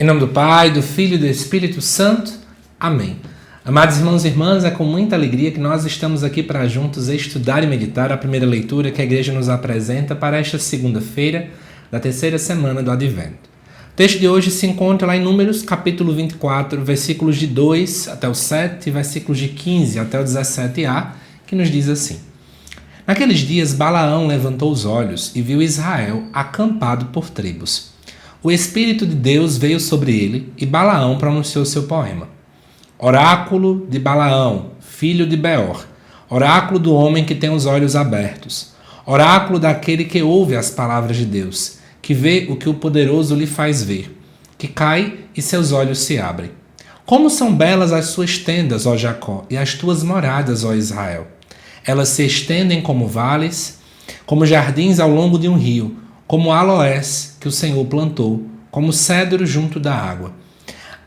Em nome do Pai, do Filho e do Espírito Santo. Amém. Amados irmãos e irmãs, é com muita alegria que nós estamos aqui para juntos estudar e meditar a primeira leitura que a Igreja nos apresenta para esta segunda-feira da terceira semana do Advento. O texto de hoje se encontra lá em Números, capítulo 24, versículos de 2 até o 7 e versículos de 15 até o 17a, que nos diz assim. Naqueles dias, Balaão levantou os olhos e viu Israel acampado por tribos. O Espírito de Deus veio sobre ele e Balaão pronunciou seu poema. Oráculo de Balaão, filho de Beor, oráculo do homem que tem os olhos abertos, oráculo daquele que ouve as palavras de Deus, que vê o que o poderoso lhe faz ver, que cai e seus olhos se abrem. Como são belas as suas tendas, ó Jacó, e as tuas moradas, ó Israel. Elas se estendem como vales, como jardins ao longo de um rio, como aloés que o Senhor plantou, como cedro junto da água.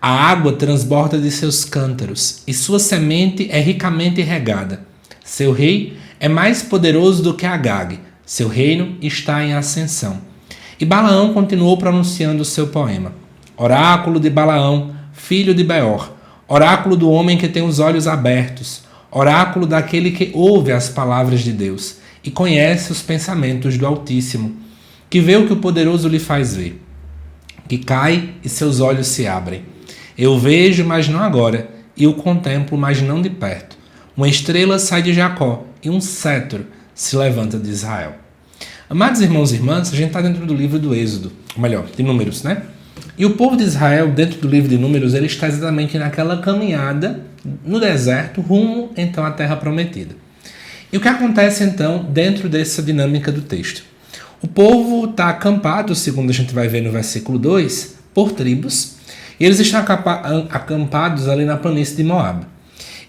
A água transborda de seus cântaros, e sua semente é ricamente regada. Seu rei é mais poderoso do que Agag, seu reino está em ascensão. E Balaão continuou pronunciando o seu poema. Oráculo de Balaão, filho de Beor, oráculo do homem que tem os olhos abertos, oráculo daquele que ouve as palavras de Deus e conhece os pensamentos do Altíssimo, que vê o que o poderoso lhe faz ver, que cai e seus olhos se abrem. Eu vejo, mas não agora, e o contemplo, mas não de perto. Uma estrela sai de Jacó e um cetro se levanta de Israel. Amados irmãos e irmãs, a gente está dentro do livro do Êxodo, ou melhor, de Números, né? E o povo de Israel, dentro do livro de Números, ele está exatamente naquela caminhada no deserto, rumo então à Terra Prometida. E o que acontece então dentro dessa dinâmica do texto? O povo está acampado, segundo a gente vai ver no versículo 2, por tribos, e eles estão acampados ali na planície de Moab.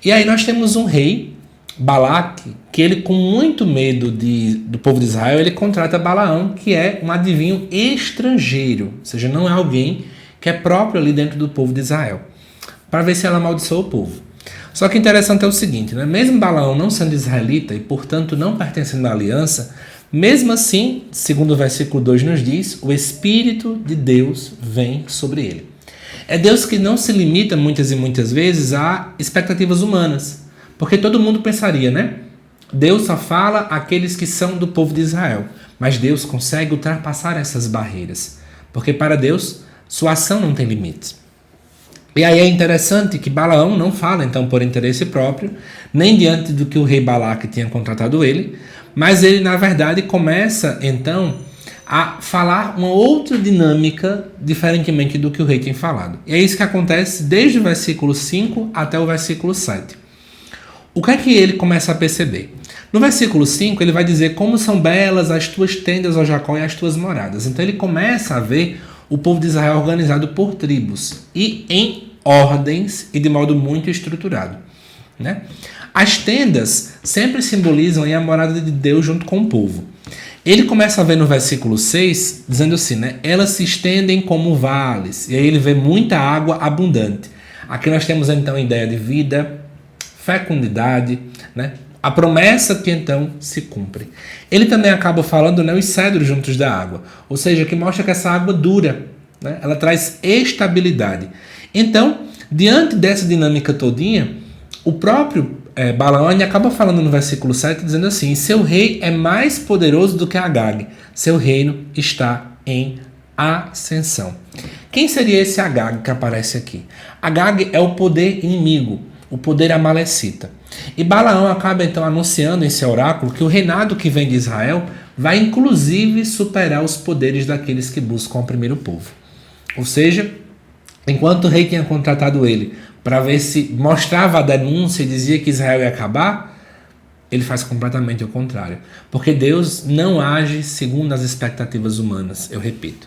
E aí nós temos um rei, Balaque, que ele, com muito medo do povo de Israel, ele contrata Balaão, que é um adivinho estrangeiro, ou seja, não é alguém que é próprio ali dentro do povo de Israel, para ver se ela amaldiçoa o povo. Só que interessante é o seguinte, né? Mesmo Balaão não sendo israelita e, portanto, não pertencendo à aliança, mesmo assim, segundo o versículo 2 nos diz, o Espírito de Deus vem sobre ele. É Deus que não se limita muitas e muitas vezes a expectativas humanas, porque todo mundo pensaria, né? Deus só fala àqueles que são do povo de Israel, mas Deus consegue ultrapassar essas barreiras, porque para Deus, sua ação não tem limites. E aí é interessante que Balaão não fala então por interesse próprio, nem diante do que o rei Balaque tinha contratado ele, mas ele na verdade começa então a falar uma outra dinâmica diferentemente do que o rei tem falado. E é isso que acontece desde o versículo 5 até o versículo 7. O que é que ele começa a perceber? No versículo 5 ele vai dizer como são belas as tuas tendas, ó Jacó, e as tuas moradas. Então ele começa a ver o povo de Israel organizado por tribos e em ordens e de modo muito estruturado, né? As tendas sempre simbolizam a morada de Deus junto com o povo. Ele começa a ver no versículo 6, dizendo assim, né? Elas se estendem como vales, e aí ele vê muita água abundante. Aqui nós temos então a ideia de vida, fecundidade, né? A promessa que então se cumpre. Ele também acaba falando, né, os cedros juntos da água, ou seja, que mostra que essa água dura, né? Ela traz estabilidade. Então, diante dessa dinâmica todinha, o próprio Balaão acaba falando no versículo 7, dizendo assim, seu rei é mais poderoso do que Agag, seu reino está em ascensão. Quem seria esse Agag que aparece aqui? Agag é o poder inimigo, o poder amalecita. E Balaão acaba então anunciando em seu oráculo que o reinado que vem de Israel vai inclusive superar os poderes daqueles que buscam oprimir o povo. Ou seja, enquanto o rei tinha contratado ele para ver se mostrava a denúncia e dizia que Israel ia acabar, ele faz completamente o contrário. Porque Deus não age segundo as expectativas humanas, eu repito.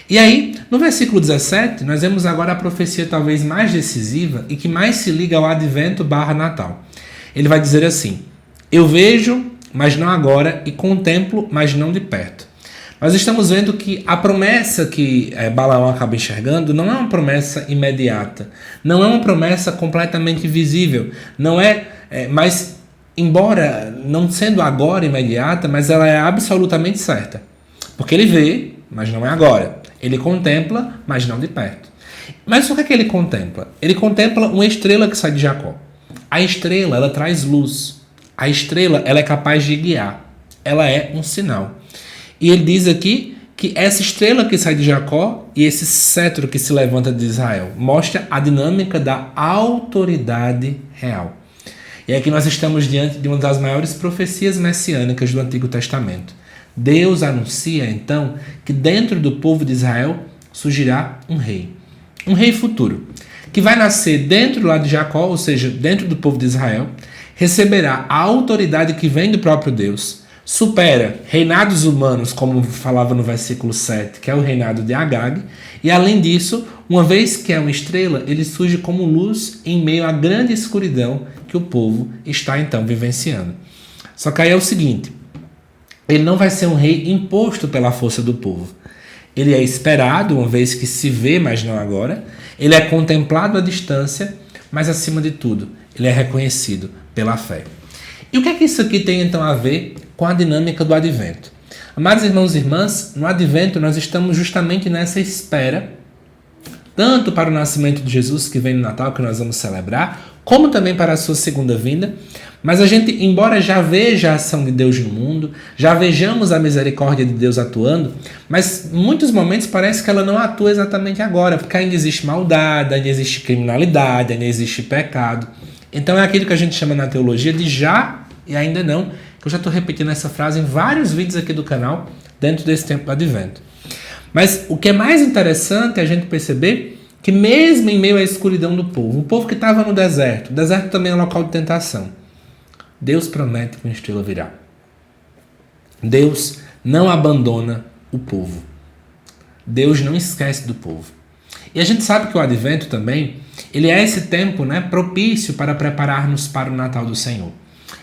E aí, no versículo 17, nós vemos agora a profecia talvez mais decisiva e que mais se liga ao advento /Natal. Ele vai dizer assim, eu vejo, mas não agora, e contemplo, mas não de perto. Nós estamos vendo que a promessa que Balaão acaba enxergando não é uma promessa imediata, não é uma promessa completamente visível, não é, mas embora não sendo agora imediata, mas ela é absolutamente certa. Porque ele vê, mas não é agora. Ele contempla, mas não de perto. Mas o que é que ele contempla? Ele contempla uma estrela que sai de Jacó. A estrela, ela traz luz. A estrela, ela é capaz de guiar. Ela é um sinal. E ele diz aqui que essa estrela que sai de Jacó e esse cetro que se levanta de Israel mostra a dinâmica da autoridade real. E aqui nós estamos diante de uma das maiores profecias messiânicas do Antigo Testamento. Deus anuncia, então, que dentro do povo de Israel surgirá um rei futuro, que vai nascer dentro lá de Jacó, ou seja, dentro do povo de Israel, receberá a autoridade que vem do próprio Deus, supera reinados humanos, como falava no versículo 7, que é o reinado de Agag, e além disso, uma vez que é uma estrela, ele surge como luz em meio à grande escuridão que o povo está então vivenciando. Só que aí é o seguinte, ele não vai ser um rei imposto pela força do povo. Ele é esperado, uma vez que se vê, mas não agora. Ele é contemplado à distância, mas acima de tudo, ele é reconhecido pela fé. E o que é que isso aqui tem então a ver com a dinâmica do advento? Amados irmãos e irmãs, no advento nós estamos justamente nessa espera, tanto para o nascimento de Jesus, que vem no Natal, que nós vamos celebrar, como também para a sua segunda vinda. Mas a gente, embora já veja a ação de Deus no mundo, já vejamos a misericórdia de Deus atuando, mas em muitos momentos parece que ela não atua exatamente agora, porque ainda existe maldade, ainda existe criminalidade, ainda existe pecado. Então é aquilo que a gente chama na teologia de já e ainda não, que eu já estou repetindo essa frase em vários vídeos aqui do canal, dentro desse tempo do advento. Mas o que é mais interessante é a gente perceber que mesmo em meio à escuridão do povo, o povo que estava no deserto, o deserto também é um local de tentação, Deus promete que uma estrela virá. Deus não abandona o povo. Deus não esquece do povo. E a gente sabe que o advento também, ele é esse tempo, propício para prepararmos para o Natal do Senhor.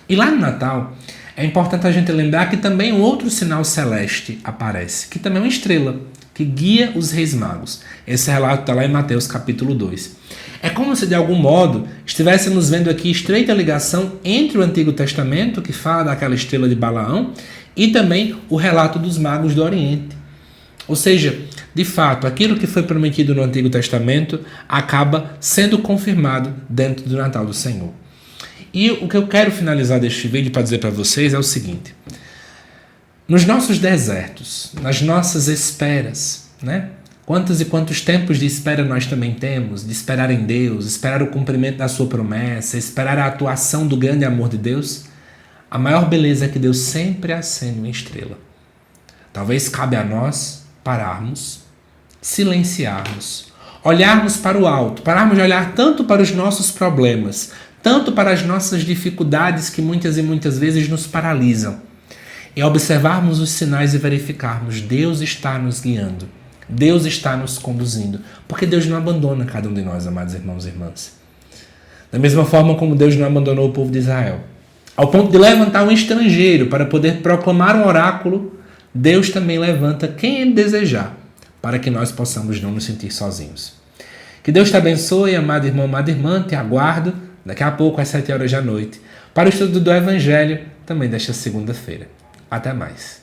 E lá no Natal, é importante a gente lembrar que também um outro sinal celeste aparece, que também é uma estrela, que guia os reis magos. Esse relato está lá em Mateus capítulo 2. É como se de algum modo estivéssemos vendo aqui estreita ligação entre o Antigo Testamento, que fala daquela estrela de Balaão, e também o relato dos magos do Oriente. Ou seja, de fato, aquilo que foi prometido no Antigo Testamento acaba sendo confirmado dentro do Natal do Senhor. E o que eu quero finalizar deste vídeo para dizer para vocês é o seguinte: nos nossos desertos, nas nossas esperas, quantos e quantos tempos de espera nós também temos, de esperar em Deus, esperar o cumprimento da sua promessa, esperar a atuação do grande amor de Deus, a maior beleza é que Deus sempre acende uma estrela. Talvez cabe a nós pararmos, silenciarmos, olharmos para o alto, pararmos de olhar tanto para os nossos problemas, tanto para as nossas dificuldades que muitas e muitas vezes nos paralisam, e observarmos os sinais e verificarmos: Deus está nos guiando, Deus está nos conduzindo, porque Deus não abandona cada um de nós, amados irmãos e irmãs. Da mesma forma como Deus não abandonou o povo de Israel, ao ponto de levantar um estrangeiro para poder proclamar um oráculo, Deus também levanta quem Ele desejar, para que nós possamos não nos sentir sozinhos. Que Deus te abençoe, amado irmão, amada irmã. Te aguardo daqui a pouco às 7 horas da noite para o estudo do Evangelho, também desta segunda-feira. Até mais.